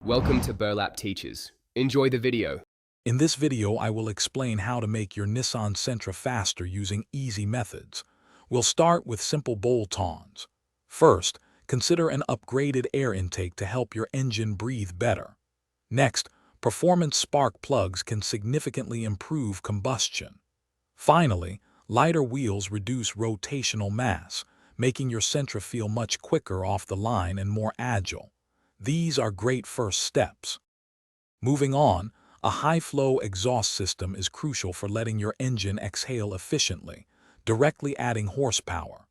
Welcome to Burlap Teachers. Enjoy the video. In this video, I will explain how to make your Nissan Sentra faster using easy methods. We'll start with simple bolt-ons. First, consider an upgraded air intake to help your engine breathe better. Next, performance spark plugs can significantly improve combustion. Finally, lighter wheels reduce rotational mass, making your Sentra feel much quicker off the line and more agile. These are great first steps. Moving on, a high-flow exhaust system is crucial for letting your engine exhale efficiently, directly adding horsepower.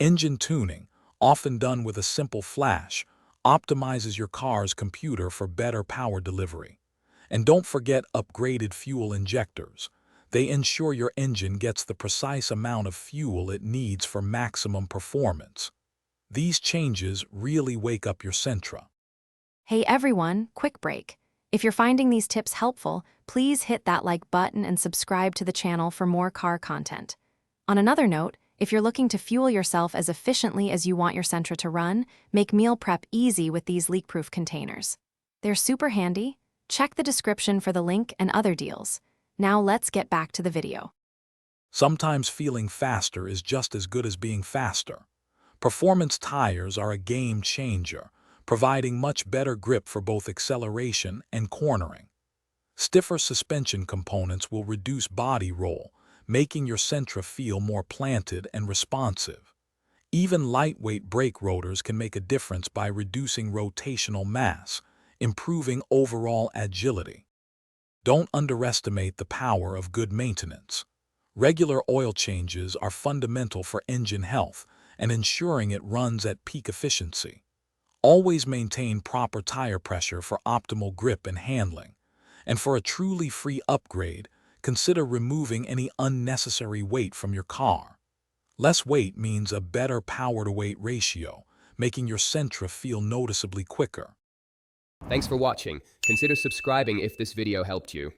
Engine tuning, often done with a simple flash, optimizes your car's computer for better power delivery. And don't forget upgraded fuel injectors. They ensure your engine gets the precise amount of fuel it needs for maximum performance. These changes really wake up your Sentra. Hey everyone, quick break. If you're finding these tips helpful, please hit that like button and subscribe to the channel for more car content. On another note, if you're looking to fuel yourself as efficiently as you want your Sentra to run, make meal prep easy with these leak-proof containers. They're super handy. Check the description for the link and other deals. Now let's get back to the video. Sometimes feeling faster is just as good as being faster. Performance tires are a game changer, providing much better grip for both acceleration and cornering. Stiffer suspension components will reduce body roll, making your Sentra feel more planted and responsive. Even lightweight brake rotors can make a difference by reducing rotational mass, improving overall agility. Don't underestimate the power of good maintenance. Regular oil changes are fundamental for engine health and ensuring it runs at peak efficiency. Always maintain proper tire pressure for optimal grip and handling. And for a truly free upgrade, consider removing any unnecessary weight from your car. Less weight means a better power-to-weight ratio, making your Sentra feel noticeably quicker. Thanks for watching. Consider subscribing if this video helped you.